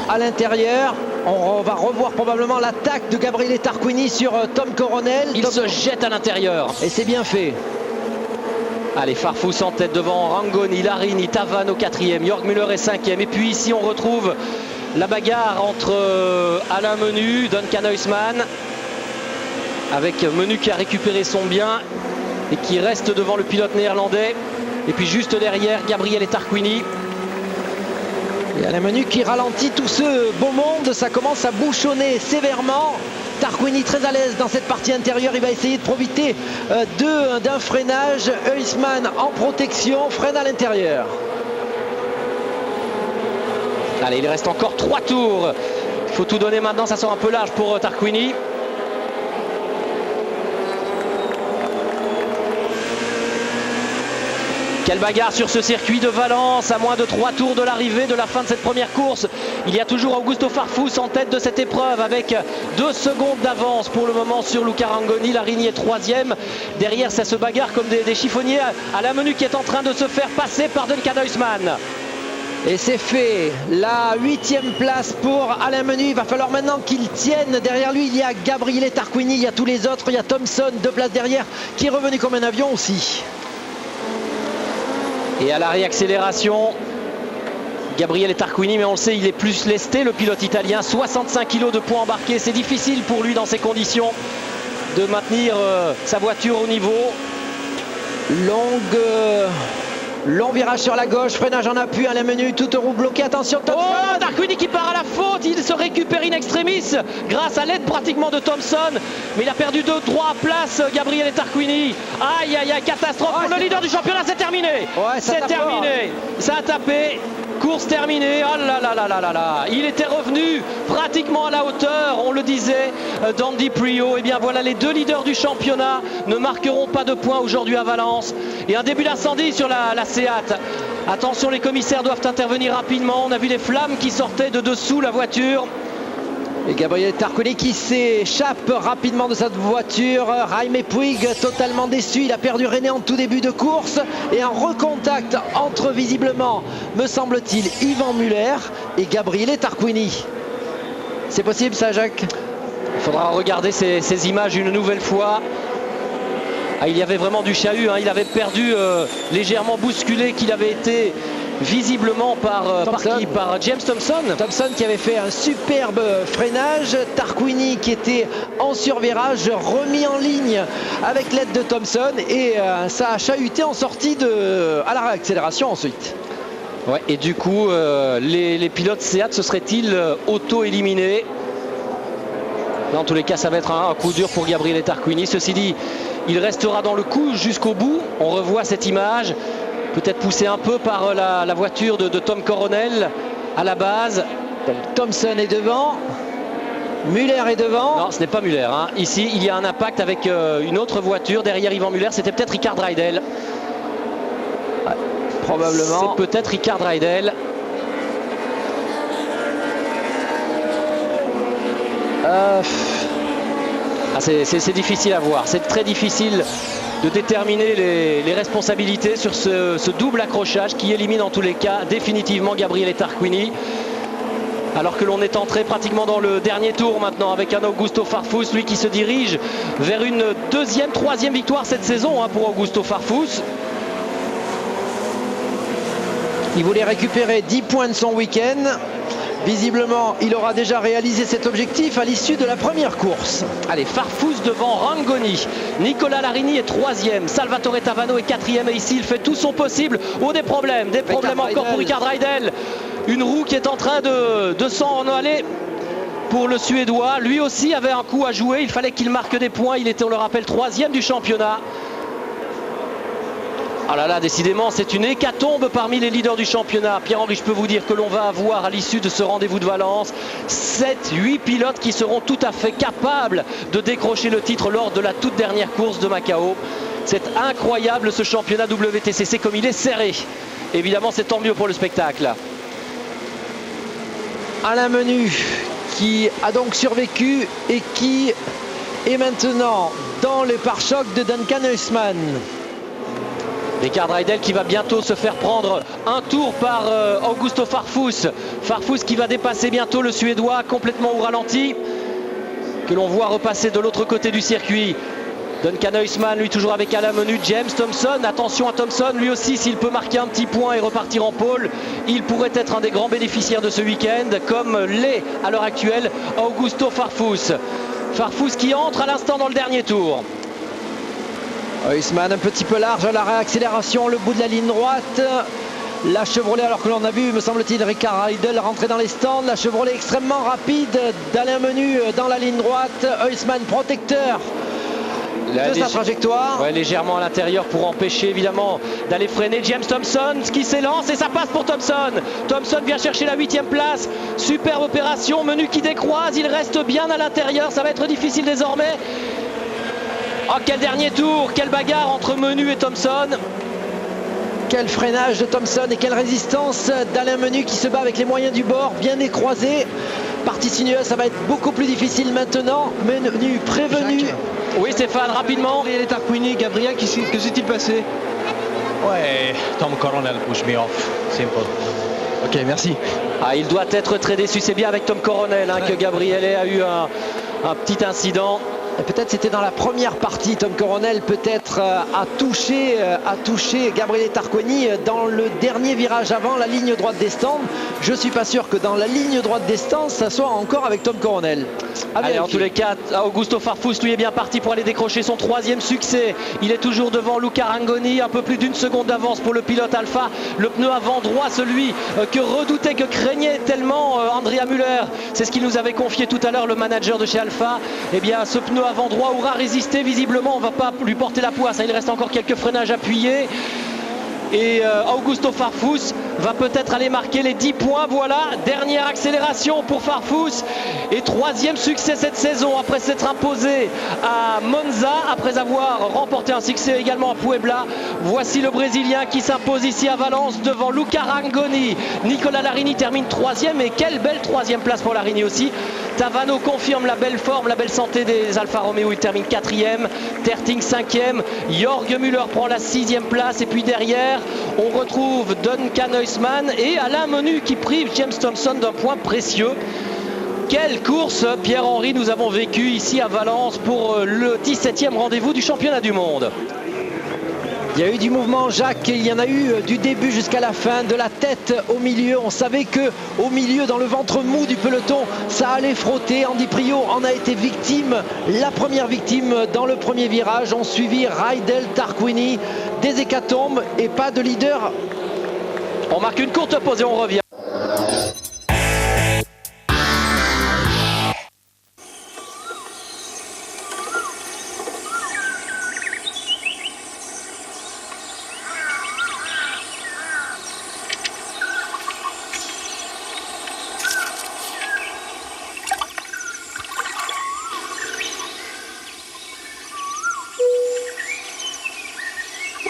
à l'intérieur. On va revoir probablement l'attaque de Gabriele Tarquini sur Tom Coronel. Il se jette à l'intérieur et c'est bien fait. Allez, Farfus en tête devant Rangoni, Larini, Tavano 4e, Jörg Müller est 5e. Et puis ici on retrouve la bagarre entre Alain Menu, Duncan Huysmans, avec Menu qui a récupéré son bien et qui reste devant le pilote néerlandais. Et puis juste derrière, Gabriele Tarquini. Et Alain Menu qui ralentit tout ce beau monde, ça commence à bouchonner sévèrement. Tarquini très à l'aise dans cette partie intérieure, il va essayer de profiter d'un freinage. Huysmans en protection, freine à l'intérieur. Allez, il reste encore 3 tours. Il faut tout donner maintenant, ça sort un peu large pour Tarquini. Quelle bagarre sur ce circuit de Valence à moins de 3 tours de l'arrivée de la fin de cette première course. Il y a toujours Augusto Farfus en tête de cette épreuve avec 2 secondes d'avance pour le moment sur Luca Rangoni. Larini est 3e. Derrière, ça se bagarre comme des chiffonniers. Alain Menu qui est en train de se faire passer par Duncan Huysmans. Et c'est fait, la 8e place pour Alain Menu. Il va falloir maintenant qu'il tienne. Derrière lui, il y a Gabriele Tarquini, il y a tous les autres. Il y a Thompson, 2 places derrière, qui est revenu comme un avion aussi. Et à la réaccélération, Gabriele Tarquini, mais on le sait, il est plus lesté, le pilote italien. 65 kg de poids embarqués, c'est difficile pour lui dans ces conditions de maintenir sa voiture au niveau. Long virage sur la gauche, freinage en appui, Alain Menu, toute roue bloquée, attention Thompson. Oh, Tarquini qui part à la faute, il se récupère in extremis grâce à l'aide pratiquement de Thompson, mais il a perdu 2-3 places, Gabriele Tarquini. Aïe aïe aïe, catastrophe pour le leader du championnat, c'est terminé. Ouais, c'est terminé, ça a tapé. Course terminée, oh là là là là là là. Il était revenu pratiquement à la hauteur, on le disait, d'Andy Priaulx. Et bien voilà, les 2 leaders du championnat ne marqueront pas de points aujourd'hui à Valence. Et un début d'incendie sur la Seat. Attention, les commissaires doivent intervenir rapidement. On a vu les flammes qui sortaient de dessous la voiture. Et Gabriele Tarquini qui s'échappe rapidement de cette voiture. Jaime Puig totalement déçu, il a perdu René en tout début de course. Et un recontact entre visiblement, me semble-t-il, Yvan Muller et Gabriele Tarquini. C'est possible ça, Jacques? Il faudra regarder ces images une nouvelle fois. Ah, il y avait vraiment du chahut, hein. Il avait perdu légèrement bousculé, qu'il avait été visiblement par James Thompson. Thompson qui avait fait un superbe freinage. Tarquini qui était en survirage, remis en ligne avec l'aide de Thompson. Et ça a chahuté en sortie à la réaccélération ensuite. Ouais, et du coup, les pilotes Seat se seraient-ils auto-éliminés? En tous les cas, ça va être un coup dur pour Gabriele Tarquini. Ceci dit, il restera dans le coup jusqu'au bout. On revoit cette image. Peut-être poussé un peu par la voiture de Tom Coronel à la base. Thompson est devant. Müller est devant. Non, ce n'est pas Müller, hein. Ici, il y a un impact avec une autre voiture. Derrière Yvan Müller, c'était peut-être Rickard Reidel. Ouais, probablement. C'est peut-être Rickard Reidel. C'est difficile à voir. C'est très difficile de déterminer les responsabilités sur ce double accrochage qui élimine en tous les cas définitivement Gabriele Tarquini. Alors que l'on est entré pratiquement dans le dernier tour maintenant avec un Augusto Farfus, lui qui se dirige vers une deuxième, troisième victoire cette saison pour Augusto Farfus. Il voulait récupérer 10 points de son week-end. Visiblement, il aura déjà réalisé cet objectif à l'issue de la première course. Allez, Farfus devant Rangoni. Nicolas Larini est troisième. Salvatore Tavano est quatrième. Et ici, il fait tout son possible. Oh, des problèmes encore pour Rickard Reidel. Une roue qui est en train de s'en aller pour le Suédois. Lui aussi avait un coup à jouer. Il fallait qu'il marque des points. Il était, on le rappelle, troisième du championnat. Ah là là, décidément, c'est une hécatombe parmi les leaders du championnat. Pierre-Henri, je peux vous dire que l'on va avoir à l'issue de ce rendez-vous de Valence 7-8 pilotes qui seront tout à fait capables de décrocher le titre lors de la toute dernière course de Macao. C'est incroyable ce championnat WTCC comme il est serré. Évidemment, c'est tant mieux pour le spectacle. Alain Menu qui a donc survécu et qui est maintenant dans le pare-choc de Duncan Huisman. Rickard Reidel qui va bientôt se faire prendre un tour par Augusto Farfus. Farfus qui va dépasser bientôt le Suédois complètement au ralenti. Que l'on voit repasser de l'autre côté du circuit. Duncan Huisman, lui toujours avec Alain Menu. James Thompson, attention à Thompson, lui aussi s'il peut marquer un petit point et repartir en pôle, il pourrait être un des grands bénéficiaires de ce week-end, comme l'est à l'heure actuelle Augusto Farfus. Farfus qui entre à l'instant dans le dernier tour. Huisman un petit peu large à la réaccélération, le bout de la ligne droite. La Chevrolet, alors que l'on a vu, me semble-t-il, Rickard Reidel rentrer dans les stands. La Chevrolet extrêmement rapide d'Alain Menu dans la ligne droite. Huisman protecteur de sa trajectoire. Ouais, légèrement à l'intérieur pour empêcher évidemment d'aller freiner James Thompson qui s'élance et ça passe pour Thompson. Thompson vient chercher la 8e place. Superbe opération, Menu qui décroise, il reste bien à l'intérieur, ça va être difficile désormais. Oh, quel dernier tour, quelle bagarre entre Menu et Thompson. Quel freinage de Thompson et quelle résistance d'Alain Menu qui se bat avec les moyens du bord, bien écroisé. Partie sinueuse, ça va être beaucoup plus difficile maintenant. Menu prévenu. Jacques. Oui, Stéphane, rapidement. Gabriel Tarquini, Gabriel, que s'est-il passé? Ouais, Tom Coronel push me off, simple. Ok, merci. Ah, il doit être très déçu, c'est bien avec Tom Coronel que Gabriel a eu un petit incident. Peut-être c'était dans la première partie, Tom Coronel peut-être a touché Gabriele Tarquini dans le dernier virage avant la ligne droite des stands. Je ne suis pas sûr que dans la ligne droite des stands, ça soit encore avec Tom Coronel. Allez, en tous les cas, Augusto Farfus lui est bien parti pour aller décrocher son 3e succès. Il est toujours devant Luca Rangoni, un peu plus d'1 seconde d'avance pour le pilote Alpha. Le pneu avant droit, celui que redoutait, que craignait tellement Andrea Müller. C'est ce qu'il nous avait confié tout à l'heure, le manager de chez Alpha. Eh bien, ce pneu avant droit aura résisté visiblement. On ne va pas lui porter la poisse. Il reste encore quelques freinages appuyés. Et Augusto Farfus va peut-être aller marquer les 10 points. Voilà, dernière accélération pour Farfus. Et 3e succès cette saison après s'être imposé à Monza, après avoir remporté un succès également à Puebla. Voici le Brésilien qui s'impose ici à Valence devant Luca Rangoni. Nicolas Larini termine 3e et quelle belle 3e place pour Larini aussi. Tavano confirme la belle forme, la belle santé des Alfa Romeo. Il termine 4e, Terting 5e, Jorg Müller prend la 6e place et puis derrière on retrouve Duncan Huisman et Alain Menu qui prive James Thompson d'un point précieux. Quelle course, Pierre-Henri, nous avons vécu ici à Valence pour le 17e rendez-vous du championnat du monde. Il y a eu du mouvement, Jacques, il y en a eu du début jusqu'à la fin, de la tête au milieu. On savait que au milieu, dans le ventre mou du peloton, ça allait frotter. Andy Priault en a été victime, la première victime dans le premier virage. On suivit Reidel, Tarquini, des hécatombes et pas de leader. On marque une courte pause et on revient.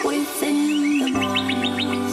Within the walls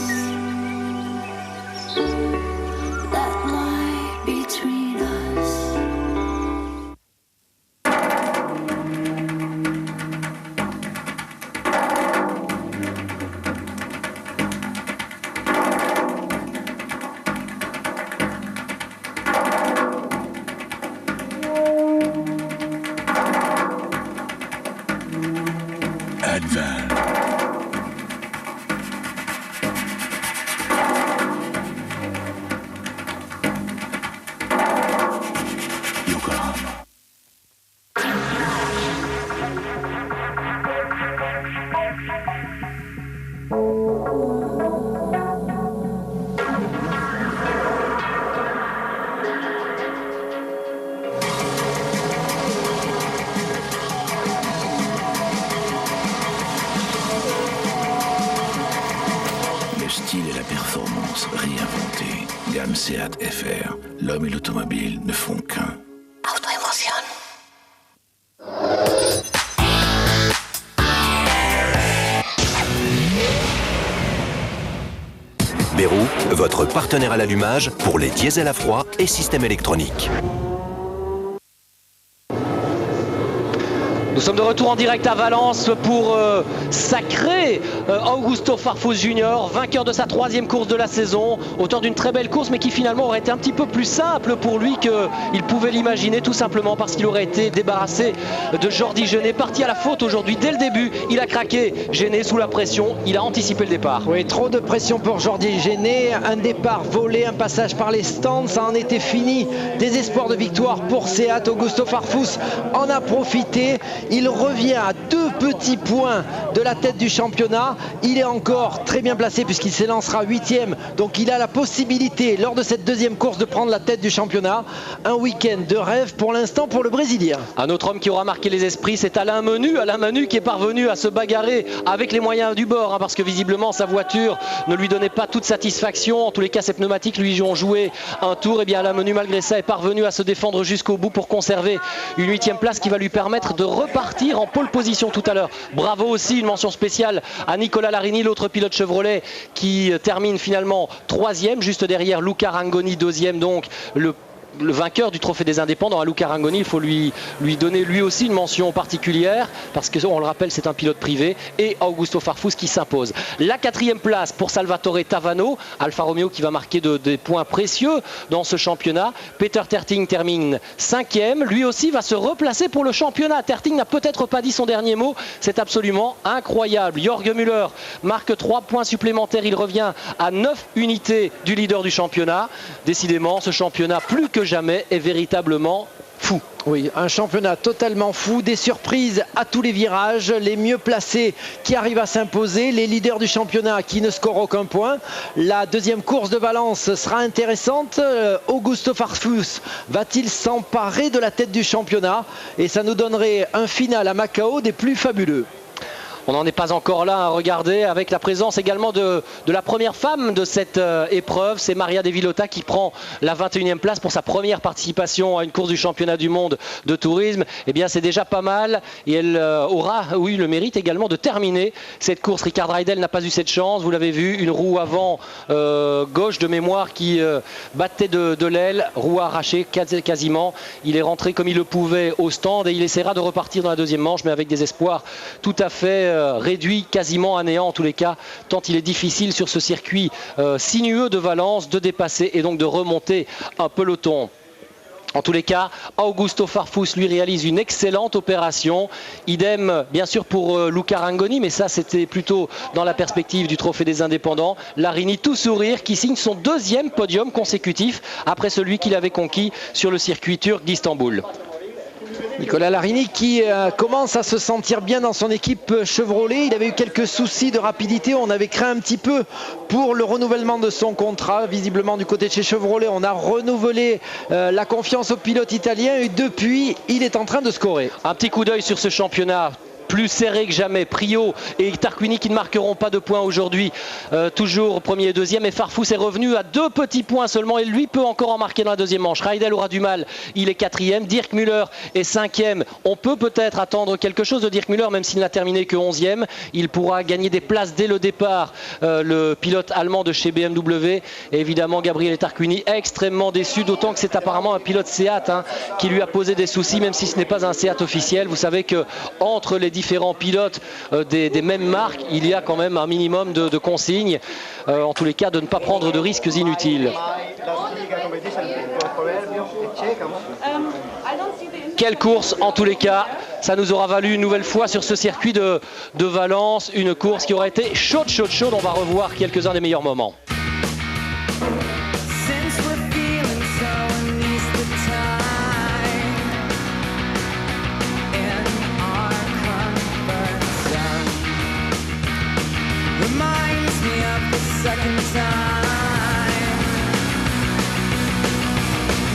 Le style et la performance réinventés. Gamme Seat FR. L'homme et l'automobile ne font qu'un. Autoémotion. Berou, votre partenaire à l'allumage pour les diesels à froid et systèmes électroniques. Nous sommes de retour en direct à Valence pour sacrer Augusto Farfus Junior, vainqueur de sa 3e course de la saison, auteur d'une très belle course mais qui finalement aurait été un petit peu plus simple pour lui qu'il pouvait l'imaginer, tout simplement parce qu'il aurait été débarrassé de Jordi Gené, parti à la faute aujourd'hui dès le début. Il a craqué, Gené sous la pression, il a anticipé le départ. Oui, trop de pression pour Jordi Gené, un départ volé, un passage par les stands, ça en était fini. Des espoirs de victoire pour Seat. Augusto Farfus en a profité. Il revient à 2 petits points de la tête du championnat. Il est encore très bien placé puisqu'il s'élancera 8e. Donc il a la possibilité lors de cette 2e course de prendre la tête du championnat. Un week-end de rêve pour l'instant pour le Brésilien. Un autre homme qui aura marqué les esprits, c'est Alain Menu. Alain Menu qui est parvenu à se bagarrer avec les moyens du bord, parce que visiblement sa voiture ne lui donnait pas toute satisfaction. En tous les cas, ses pneumatiques lui ont joué un tour. Et bien Alain Menu, malgré ça, est parvenu à se défendre jusqu'au bout pour conserver une 8e place qui va lui permettre de repartir en pole position tout à l'heure. Bravo aussi, une mention spéciale à Nicolas Larini, l'autre pilote Chevrolet qui termine finalement 3e, juste derrière Luca Rangoni, 2e, donc le vainqueur du trophée des indépendants. À Luca Rangoni, il faut lui donner lui aussi une mention particulière parce que, on le rappelle, c'est un pilote privé, et Augusto Farfus qui s'impose. La 4e place pour Salvatore Tavano, Alfa Romeo qui va marquer des points précieux dans ce championnat. Peter Terting termine 5e, lui aussi va se replacer pour le championnat. Terting n'a peut-être pas dit son dernier mot, c'est absolument incroyable. Jorge Müller marque 3 points supplémentaires, il revient à 9 unités du leader du championnat. Décidément, ce championnat plus que jamais est véritablement fou. Oui, un championnat totalement fou, des surprises à tous les virages, les mieux placés qui arrivent à s'imposer, les leaders du championnat qui ne scorent aucun point. La 2e course de Valence sera intéressante. Augusto Farfus va-t-il s'emparer de la tête du championnat? Et ça nous donnerait un final à Macao des plus fabuleux. On n'en est pas encore là à regarder, avec la présence également de la première femme de cette épreuve. C'est Maria De Villota qui prend la 21e place pour sa première participation à une course du championnat du monde de tourisme. Eh bien, c'est déjà pas mal et elle aura, oui, le mérite également de terminer cette course. Ricard Reidel n'a pas eu cette chance. Vous l'avez vu, une roue avant gauche de mémoire qui battait de l'aile, roue arrachée quasiment. Il est rentré comme il le pouvait au stand et il essaiera de repartir dans la 2e manche, mais avec des espoirs tout à fait réduit, quasiment à néant en tous les cas, tant il est difficile sur ce circuit sinueux de Valence de dépasser et donc de remonter un peloton. En tous les cas, Augusto Farfus lui réalise une excellente opération. Idem bien sûr pour Luca Rangoni, mais ça c'était plutôt dans la perspective du trophée des indépendants. Larini tout sourire qui signe son 2e podium consécutif après celui qu'il avait conquis sur le circuit turc d'Istanbul. Nicolas Larini qui commence à se sentir bien dans son équipe Chevrolet. Il avait eu quelques soucis de rapidité. On avait craint un petit peu pour le renouvellement de son contrat. Visiblement du côté de chez Chevrolet, on a renouvelé la confiance au pilote italien et depuis, il est en train de scorer. Un petit coup d'œil sur ce championnat. Plus serré que jamais, Prio et Tarquini qui ne marqueront pas de points aujourd'hui, toujours 1er et 2e, et Farfus est revenu à 2 petits points seulement et lui peut encore en marquer dans la 2e manche. Reidel aura du mal, il est 4e, Dirk Müller est 5e, on peut peut-être attendre quelque chose de Dirk Müller même s'il n'a terminé que 11e, il pourra gagner des places dès le départ, le pilote allemand de chez BMW, et évidemment Gabriele Tarquini extrêmement déçu, d'autant que c'est apparemment un pilote Seat qui lui a posé des soucis, même si ce n'est pas un Seat officiel. Vous savez que entre les différents pilotes des mêmes marques, il y a quand même un minimum de consignes, en tous les cas de ne pas prendre de risques inutiles. Quelle course en tous les cas, ça nous aura valu une nouvelle fois sur ce circuit de Valence, une course qui aura été chaude. On va revoir quelques-uns des meilleurs moments. Second time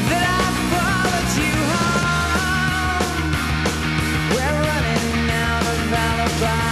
that I followed you home, we're running out of alibi.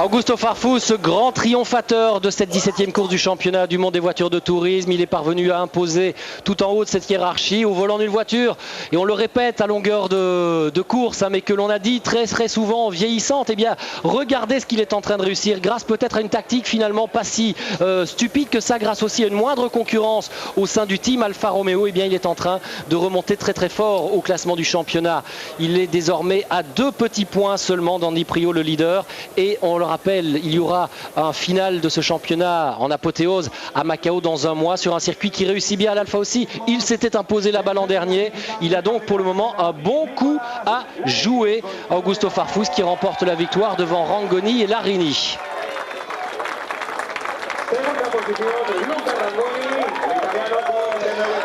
Augusto Farfus, grand triomphateur de cette 17e course du championnat du monde des voitures de tourisme. Il est parvenu à imposer tout en haut de cette hiérarchie au volant d'une voiture, et on le répète à longueur de course, hein, mais que l'on a dit très souvent vieillissante. Eh bien, regardez ce qu'il est en train de réussir, grâce peut-être à une tactique finalement pas si stupide que ça, grâce aussi à une moindre concurrence au sein du team Alfa Romeo. Eh bien, il est en train de remonter très fort au classement du championnat. Il est désormais à 2 petits points seulement d'Andy Priault, le leader, et on le rappelle, il y aura un final de ce championnat en apothéose à Macao dans un mois, sur un circuit qui réussit bien à l'Alfa aussi. Il s'était imposé là-bas l'an dernier. Il a donc pour le moment un bon coup à jouer. Augusto Farfus qui remporte la victoire devant Rangoni et Larini.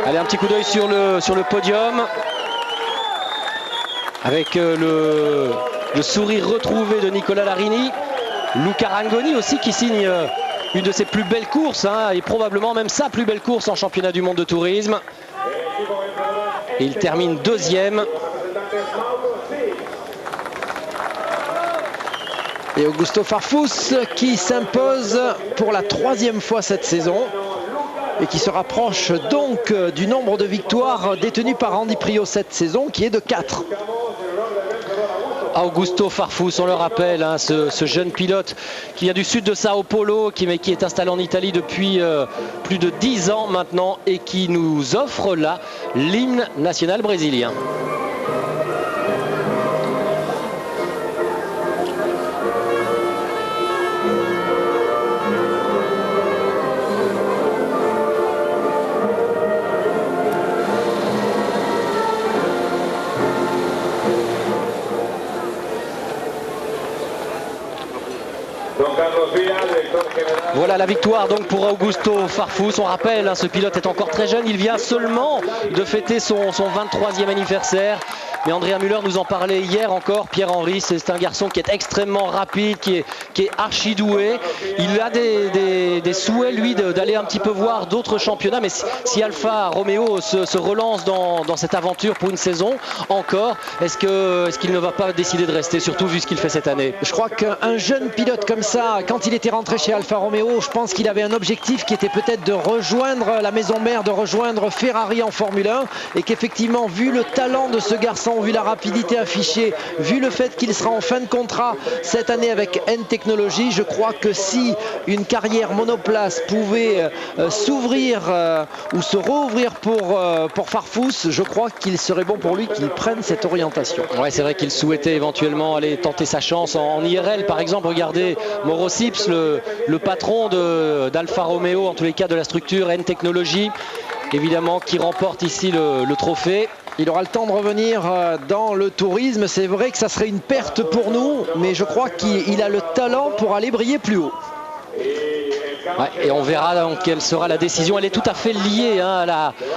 Allez, un petit coup d'œil sur le podium avec le sourire retrouvé de Nicola Larini. Luca Rangoni aussi qui signe une de ses plus belles courses, hein, et probablement même sa plus belle course en championnat du monde de tourisme. Et il termine 2e. Et Augusto Farfus qui s'impose pour la 3e fois cette saison et qui se rapproche donc du nombre de victoires détenues par Andy Priault cette saison, qui est de 4. Augusto Farfus, on le rappelle, hein, ce jeune pilote qui vient du sud de Sao Paulo, qui est installé en Italie depuis plus de 10 ans maintenant, et qui nous offre là l'hymne national brésilien. Voilà la victoire donc pour Augusto Farfus. On rappelle, hein, ce pilote est encore très jeune, il vient seulement de fêter son 23e anniversaire. Mais Andrea Müller nous en parlait hier encore. Pierre-Henri, c'est un garçon qui est extrêmement rapide, qui est archi doué. Il a des souhaits, lui, d'aller un petit peu voir d'autres championnats. Mais si Alfa Romeo se relance dans cette aventure pour une saison encore, est-ce qu'il ne va pas décider de rester, surtout vu ce qu'il fait cette année? Je crois qu'un jeune pilote comme ça, quand il était rentré chez Alfa Romeo, je pense qu'il avait un objectif qui était peut-être de rejoindre la maison mère, de rejoindre Ferrari en Formule 1, et qu'effectivement, vu le talent de ce garçon, vu la rapidité affichée, vu le fait qu'il sera en fin de contrat cette année avec N Technologies, je crois que si une carrière monoplace pouvait s'ouvrir ou se rouvrir pour Farfus, je crois qu'il serait bon pour lui qu'il prenne cette orientation. Ouais, c'est vrai qu'il souhaitait éventuellement aller tenter sa chance en IRL, par exemple. Regardez Mauro Sips, le patron d'Alfa Romeo, en tous les cas de la structure N Technologies, évidemment, qui remporte ici le trophée. Il aura le temps de revenir dans le tourisme. C'est vrai que ça serait une perte pour nous, mais je crois qu'il a le talent pour aller briller plus haut. Ouais, et on verra donc quelle sera la décision. Elle est tout à fait liée, hein,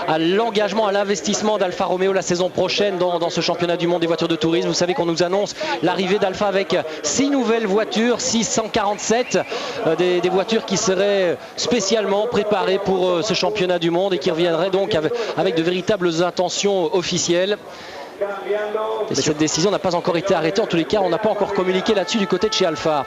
à l'engagement, à l'investissement d'Alfa Romeo la saison prochaine dans ce championnat du monde des voitures de tourisme. Vous savez qu'on nous annonce l'arrivée d'Alfa avec 6 nouvelles voitures, 647, des voitures qui seraient spécialement préparées pour ce championnat du monde et qui reviendraient donc avec de véritables intentions officielles. Et cette décision n'a pas encore été arrêtée. En tous les cas, on n'a pas encore communiqué là-dessus du côté de chez Alfa.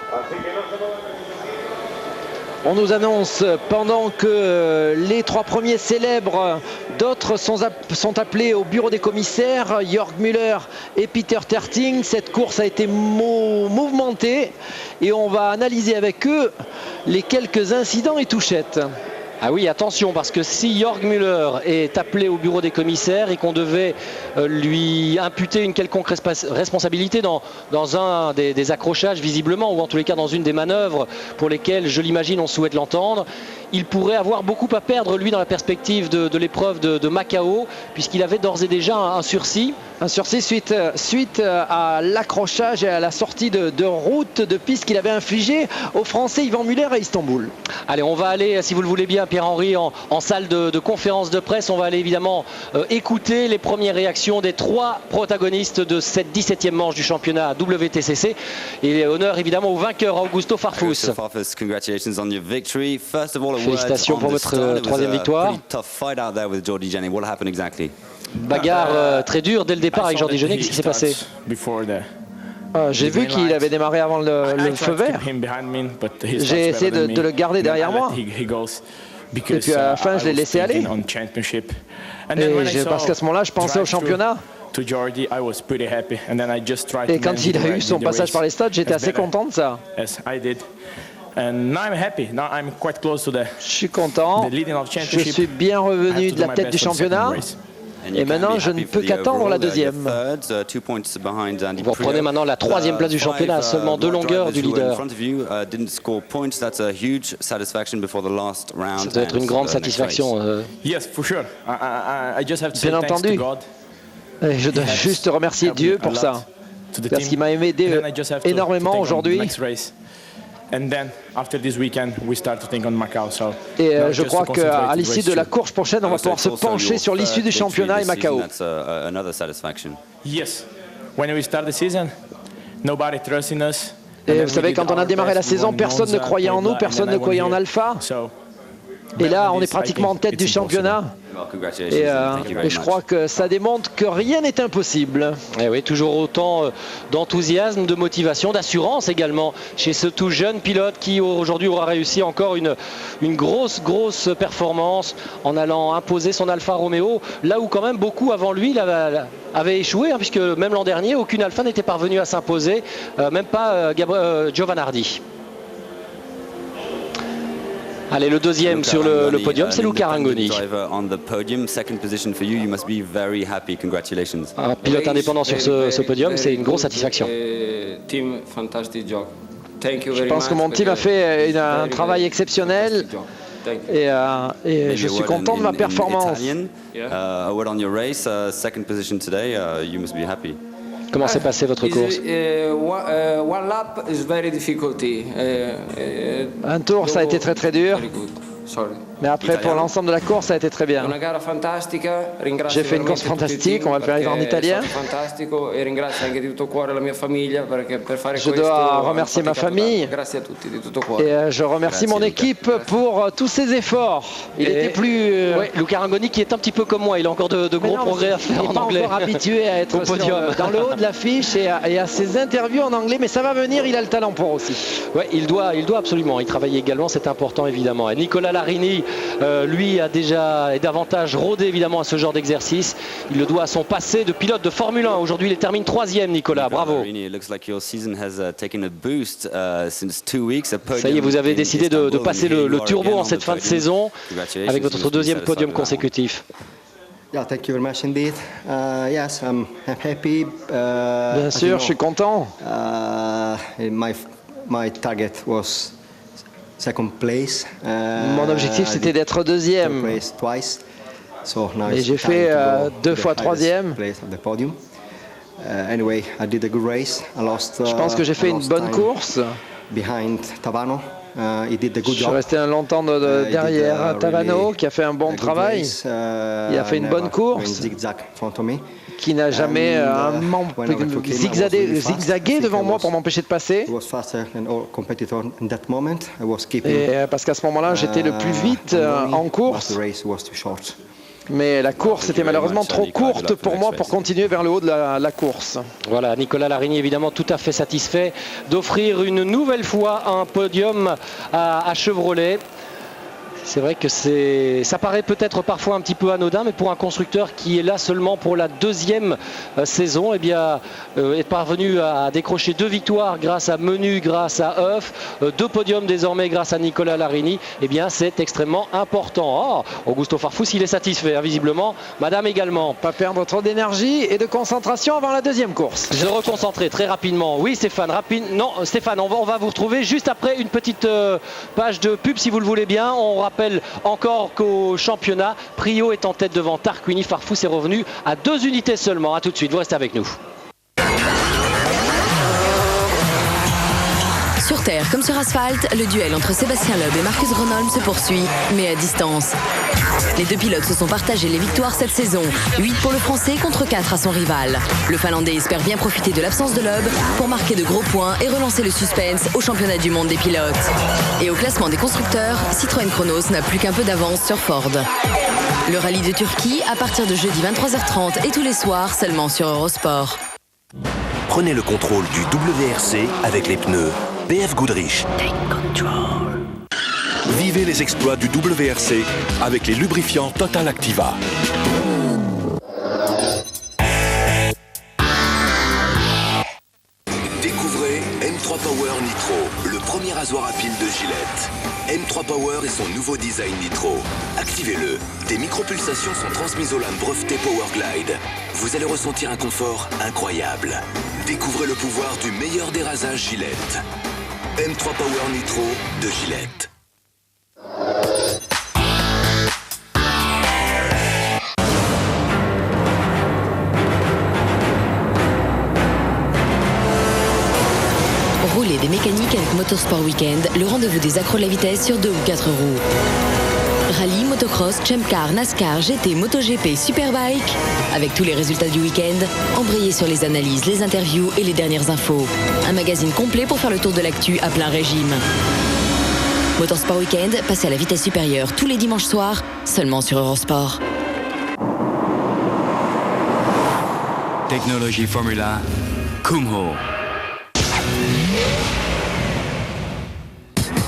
On nous annonce, pendant que les 3 premiers célèbrent, d'autres sont appelés au bureau des commissaires, Jörg Müller et Peter Terting. Cette course a été mouvementée et on va analyser avec eux les quelques incidents et touchettes. Ah oui, attention, parce que si Jörg Müller est appelé au bureau des commissaires et qu'on devait lui imputer une quelconque responsabilité dans un des accrochages visiblement, ou en tous les cas dans une des manœuvres pour lesquelles, je l'imagine, on souhaite l'entendre, il pourrait avoir beaucoup à perdre, lui, dans la perspective de l'épreuve de Macao, puisqu'il avait d'ores et déjà un sursis. Un sursis suite à l'accrochage et à la sortie de route de piste qu'il avait infligé au Français Yvan Muller à Istanbul. Allez, on va aller, si vous le voulez bien, Pierre-Henri, en salle de conférence de presse. On va aller évidemment écouter les premières réactions des 3 protagonistes de cette 17e manche du championnat WTCC. Et honneur évidemment au vainqueur Augusto Farfus. Félicitations pour votre 3e victoire. Bagarre très dure dès le départ avec Jordi Genet. Qu'est-ce qui s'est passé? J'ai vu qu'il avait démarré avant le feu vert. J'ai essayé de le garder derrière moi. Et puis à la fin, je l'ai laissé aller. Parce qu'à ce moment-là, je pensais au championnat. Et quand il a eu son passage par les stades, j'étais assez content de ça. Je suis content. Je suis bien revenu de la tête du championnat. Et maintenant, je ne peux qu'attendre la deuxième. Vous reprenez maintenant la troisième place du championnat, seulement 2 longueurs du leader. Ça doit être une grande satisfaction. Bien entendu. Et je dois juste remercier Dieu pour ça. Parce qu'il m'a aidé énormément aujourd'hui. Et je crois qu'à l'issue de la course prochaine, on va pouvoir se pencher sur l'issue du championnat et Macao. Et vous savez, quand on a démarré la saison, personne ne croyait en nous, personne ne croyait en Alpha. Et là, on est pratiquement en tête du championnat. Et je crois que ça démontre que rien n'est impossible. Et oui, toujours autant d'enthousiasme, de motivation, d'assurance également chez ce tout jeune pilote qui aujourd'hui aura réussi encore une grosse performance en allant imposer son Alfa Romeo, là où quand même beaucoup avant lui avaient échoué, hein, puisque même l'an dernier, aucune Alfa n'était parvenue à s'imposer, même pas Giovanardi. Allez, le deuxième sur le podium, c'est Luca Rangoni. Un pilote indépendant sur ce podium, c'est une grosse satisfaction. Je pense que mon team a fait un travail exceptionnel et je suis content de ma performance. Comment s'est passée votre course? Un tour, ça a été très dur. Mais après, pour l'ensemble de la course, ça a été très bien. J'ai fait une course fantastique, on va le faire en italien. Je dois remercier ma famille et je remercie mon équipe pour tous ses efforts. Il était plus... Luca Rangoni qui est un petit peu comme moi, il a encore de gros progrès à faire en anglais. Il n'est pas encore habitué à être dans le haut de l'affiche et à ses interviews en anglais, mais ça va venir, il a le talent pour aussi. Ouais, il doit absolument y travailler également, c'est important évidemment. Et Nicola Larini, lui est davantage rodé évidemment à ce genre d'exercice. Il le doit à son passé de pilote de Formule 1. Aujourd'hui, il termine 3e, Nicolas. Bravo. Ça y est, vous avez décidé de passer le turbo en cette fin de saison avec votre deuxième podium consécutif. Thank you very much indeed. Yes, I'm happy. Bien sûr, je suis content. My target was second place. Mon objectif, c'était d'être deuxième. Et j'ai fait 2 fois troisième. Je pense que j'ai fait une bonne course. Je suis resté longtemps derrière Tavano, qui a fait un bon travail. Il a fait une bonne course, qui n'a jamais zigzagué devant moi pour m'empêcher de passer. Et parce qu'à ce moment-là, j'étais le plus vite en course. Mais la course était malheureusement trop courte pour moi pour continuer vers le haut de la course. Voilà, Nicolas Larini évidemment tout à fait satisfait d'offrir une nouvelle fois un podium à Chevrolet. C'est vrai que ça paraît peut-être parfois un petit peu anodin, mais pour un constructeur qui est là seulement pour la deuxième saison, eh bien, est parvenu à décrocher 2 victoires grâce à Menu, grâce à Euf, 2 podiums désormais grâce à Nicolas Larini, eh bien, c'est extrêmement important. Oh, Augusto Farfus, il est satisfait, hein, visiblement. Madame également. Pas perdre trop d'énergie et de concentration avant la deuxième course. Se reconcentrer très rapidement. Oui, Stéphane, Non, Stéphane, on va vous retrouver juste après une petite page de pub, si vous le voulez bien. On rappelle encore qu'au championnat, Prio est en tête devant Tarquini. Farfus est revenu à 2 unités seulement. A tout de suite, vous restez avec nous. Sur terre comme sur asphalte, le duel entre Sébastien Loeb et Marcus Grönholm se poursuit, mais à distance. Les 2 pilotes se sont partagés les victoires cette saison. 8 pour le Français contre 4 à son rival. Le Finlandais espère bien profiter de l'absence de Loeb pour marquer de gros points et relancer le suspense au championnat du monde des pilotes. Et au classement des constructeurs, Citroën Chronos n'a plus qu'un peu d'avance sur Ford. Le rallye de Turquie à partir de jeudi 23h30 et tous les soirs seulement sur Eurosport. Prenez le contrôle du WRC avec les pneus BF Goodrich. Vivez les exploits du WRC avec les lubrifiants Total Activa. Découvrez M3 Power Nitro, le premier rasoir à pile de Gillette. M3 Power et son nouveau design Nitro. Activez-le. Des micropulsations sont transmises aux lames brevetées Power Glide. Vous allez ressentir un confort incroyable. Découvrez le pouvoir du meilleur des rasages Gillette. M3 Power Nitro de Gillette. Roulez des mécaniques avec Motorsport Weekend, le rendez-vous des accros de la vitesse sur 2 ou 4 roues. Rallye, motocross, champ car, NASCAR, GT, MotoGP, Superbike. Avec tous les résultats du week-end, embrayez sur les analyses, les interviews et les dernières infos. Un magazine complet pour faire le tour de l'actu à plein régime. Motorsport Weekend, passez à la vitesse supérieure tous les dimanches soirs, seulement sur Eurosport. Technologie Formula, Kumho.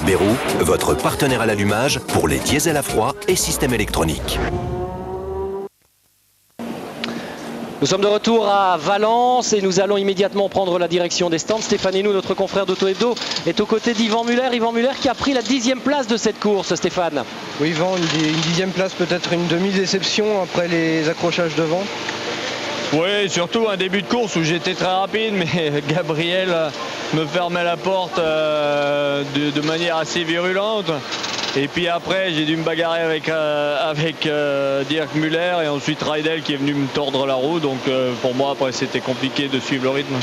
Berou, votre partenaire à l'allumage pour les diesels à froid et systèmes électroniques. Nous sommes de retour à Valence et nous allons immédiatement prendre la direction des stands. Stéphane Hénoux, notre confrère d'Auto Hebdo, est aux côtés d'Yvan Muller. Yvan Muller qui a pris la 10e place de cette course, Stéphane. Oui, Yvan, une 10e place, peut-être une demi-déception après les accrochages devant. Oui, surtout un début de course où j'étais très rapide, mais Gabriel me fermait la porte de manière assez virulente. Et puis après, j'ai dû me bagarrer avec Dirk Muller et ensuite Rydell qui est venu me tordre la roue. Donc pour moi, après, c'était compliqué de suivre le rythme.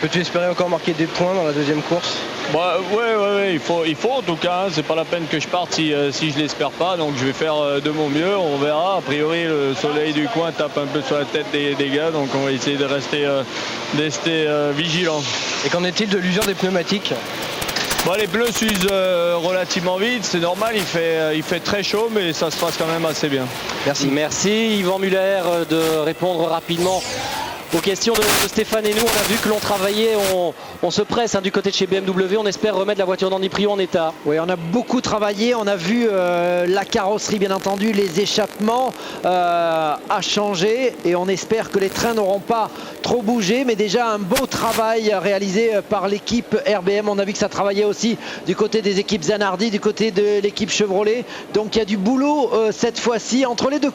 Peux-tu espérer encore marquer des points dans la deuxième course? Ouais, il faut en tout cas. C'est pas la peine que je parte si je l'espère pas. Donc je vais faire de mon mieux. On verra. A priori, le soleil du coin tape un peu sur la tête des gars. Donc on va essayer de rester vigilant. Et qu'en est-il de l'usure des pneumatiques? Les pneus s'usent relativement vite, c'est normal, il fait très chaud, mais ça se passe quand même assez bien. Merci Yvan Muller de répondre rapidement aux questions de Stéphane Hénoux. On a vu que l'on travaillait, on se presse du côté de chez BMW, on espère remettre la voiture d'Andy Priaulx en état. Oui, on a beaucoup travaillé, on a vu la carrosserie bien entendu, les échappements a changé et on espère que les trains n'auront pas trop bougé, mais déjà un beau travail réalisé par l'équipe RBM. On a vu que ça travaillait aussi du côté des équipes Zanardi, du côté de l'équipe Chevrolet, donc il y a du boulot cette fois-ci entre les deux.